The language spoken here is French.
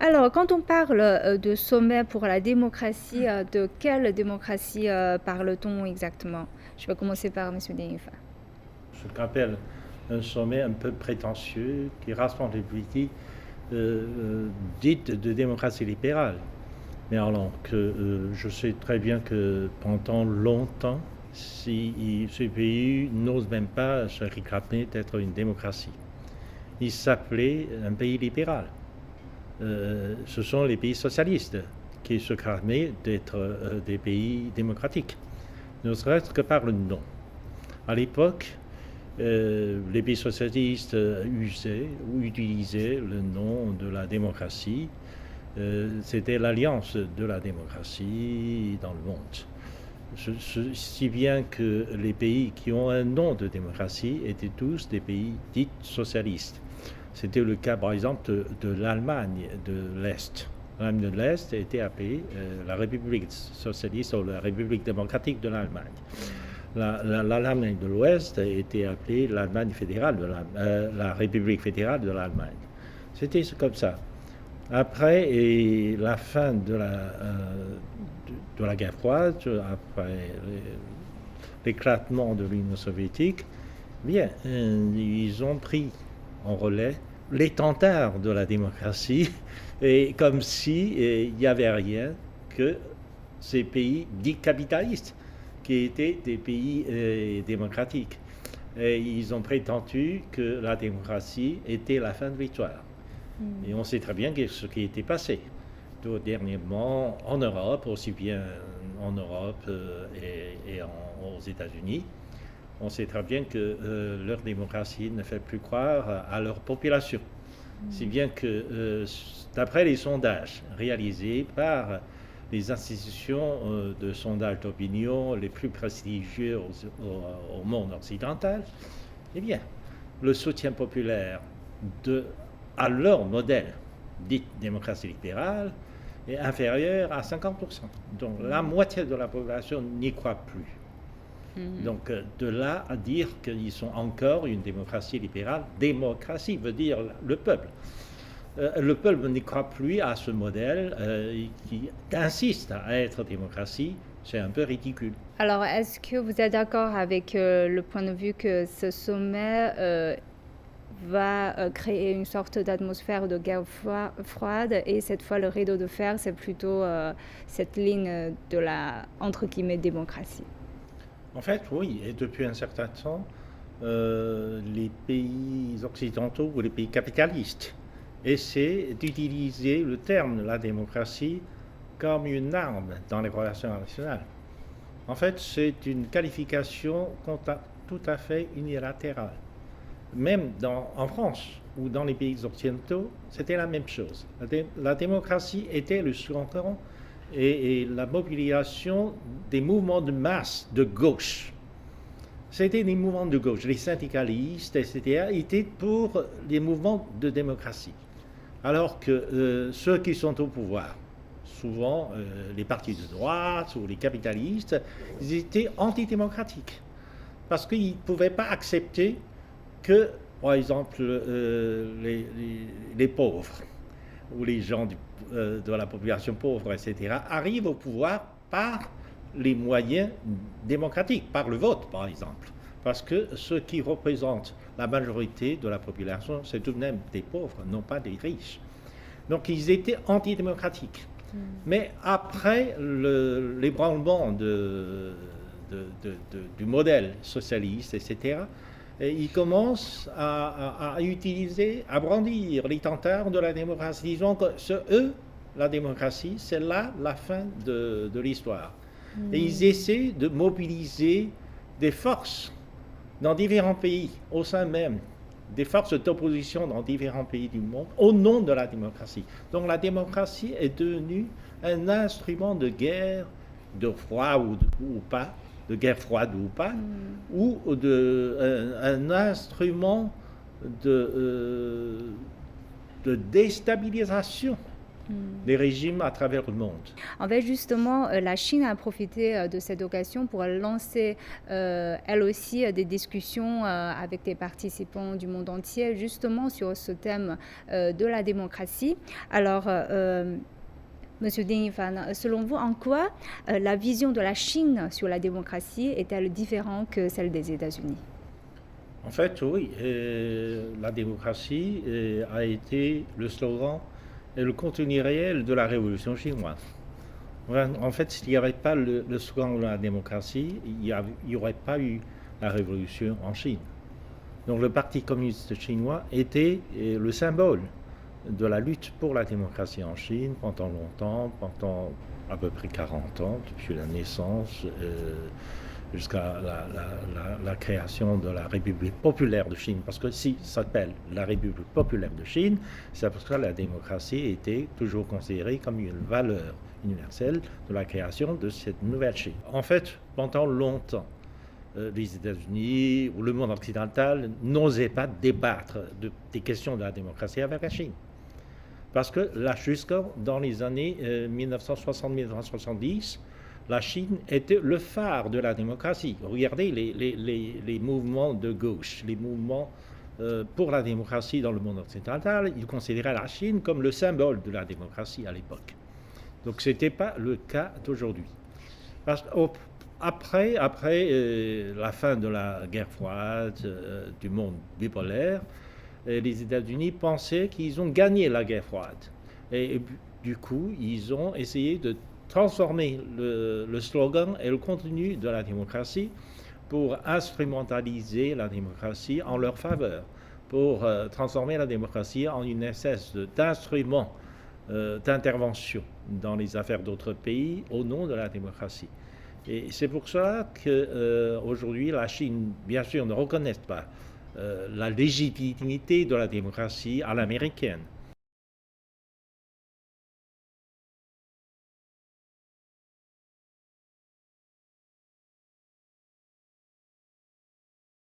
Alors, quand on parle de sommet pour la démocratie, de quelle démocratie parle-t-on exactement? Je vais commencer par M. Denifa. Ce qu'on appelle un sommet un peu prétentieux qui rassemble les politiques dites de démocratie libérale. Mais alors que je sais très bien que pendant longtemps, ce pays n'ose même pas se réclamer d'être une démocratie. Il s'appelait un pays libéral. Ce sont les pays socialistes qui se réclamaient d'être des pays démocratiques, ne serait-ce que par le nom. À l'époque, les pays socialistes usaient ou utilisaient le nom de la démocratie. C'était l'alliance de la démocratie dans le monde. Si bien que les pays qui ont un nom de démocratie étaient tous des pays dits socialistes. C'était le cas, par exemple, de l'Allemagne de l'Est. L'Allemagne de l'Est était appelée la République socialiste ou la République démocratique de l'Allemagne. L'Allemagne de l'Ouest a été appelée l'Allemagne fédérale, la République fédérale de l'Allemagne. C'était comme ça. Après la fin de la guerre froide, après l'éclatement de l'Union soviétique, bien, ils ont pris en relais l'étendard de la démocratie, et comme si n'y avait rien que ces pays dits capitalistes, qui étaient des pays démocratiques. Et ils ont prétendu que la démocratie était la fin de l'histoire. Et on sait très bien ce qui était passé. Tout dernièrement, en Europe, aussi bien en Europe aux États-Unis, on sait très bien que leur démocratie ne fait plus croire à leur population. Si bien que, d'après les sondages réalisés par les institutions de sondage d'opinion les plus prestigieux au monde occidental, eh bien, le soutien populaire à leur modèle, dit démocratie libérale, est inférieur à 50%. Donc la moitié de la population n'y croit plus. Donc de là à dire qu'ils sont encore une démocratie libérale, démocratie veut dire le peuple. Le peuple n'y croit plus à ce modèle qui insiste à être démocratie, c'est un peu ridicule. Alors, est-ce que vous êtes d'accord avec le point de vue que ce sommet va créer une sorte d'atmosphère de guerre froide et cette fois le rideau de fer, c'est plutôt cette ligne de la, entre guillemets, démocratie? En fait, oui, et depuis un certain temps, les pays occidentaux ou les pays capitalistes essaient d'utiliser le terme de la démocratie comme une arme dans les relations internationales. En fait, c'est une qualification tout à fait unilatérale. Même en France ou dans les pays occidentaux, c'était la même chose. La démocratie était le slogan et la mobilisation des mouvements de masse de gauche. C'était des mouvements de gauche, les syndicalistes, etc., étaient pour les mouvements de démocratie. Alors que ceux qui sont au pouvoir, souvent les partis de droite ou les capitalistes, ils étaient antidémocratiques. Parce qu'ils ne pouvaient pas accepter que, par exemple, les pauvres ou les gens de la population pauvre, etc., arrivent au pouvoir par les moyens démocratiques, par le vote, par exemple. Parce que ceux qui représentent la majorité de la population, c'est tout de même des pauvres, non pas des riches. Donc ils étaient antidémocratiques. Mais après l'ébranlement du modèle socialiste, etc., ils commencent à utiliser, à brandir l'étendard de la démocratie. Disons que la démocratie, c'est là la fin de l'histoire. Et ils essaient de mobiliser des forces dans différents pays, au sein même des forces d'opposition dans différents pays du monde, au nom de la démocratie. Donc la démocratie est devenue un instrument de guerre, de froid ou pas, de guerre froide ou pas, ou un instrument de déstabilisation des régimes à travers le monde. En fait, justement, la Chine a profité de cette occasion pour lancer, elle aussi, des discussions avec des participants du monde entier, justement sur ce thème de la démocratie. Alors, Monsieur Ding Yifan, selon vous, en quoi la vision de la Chine sur la démocratie est-elle différente que celle des États-Unis? En fait, oui, la démocratie a été le slogan et le contenu réel de la révolution chinoise. En fait, s'il n'y avait pas le slogan de la démocratie, il n'y aurait pas eu la révolution en Chine. Donc le Parti communiste chinois était le symbole de la lutte pour la démocratie en Chine pendant longtemps, pendant à peu près 40 ans, depuis la naissance jusqu'à la création de la République populaire de Chine. Parce que si ça s'appelle la République populaire de Chine, c'est parce que la démocratie était toujours considérée comme une valeur universelle de la création de cette nouvelle Chine. En fait, pendant longtemps, les États-Unis ou le monde occidental n'osaient pas débattre des questions de la démocratie avec la Chine. Parce que là, jusque dans les années 1960-1970, la Chine était le phare de la démocratie. Regardez les mouvements de gauche, les mouvements pour la démocratie dans le monde occidental, ils considéraient la Chine comme le symbole de la démocratie à l'époque. Donc ce n'était pas le cas d'aujourd'hui. Parce qu'après la fin de la guerre froide, du monde bipolaire, les États-Unis pensaient qu'ils ont gagné la guerre froide. Et du coup, ils ont essayé de transformer le slogan et le contenu de la démocratie pour instrumentaliser la démocratie en leur faveur, pour transformer la démocratie en une espèce d'instrument d'intervention dans les affaires d'autres pays au nom de la démocratie. Et c'est pour cela qu'aujourd'hui, la Chine, bien sûr, ne reconnaît pas la légitimité de la démocratie à l'américaine.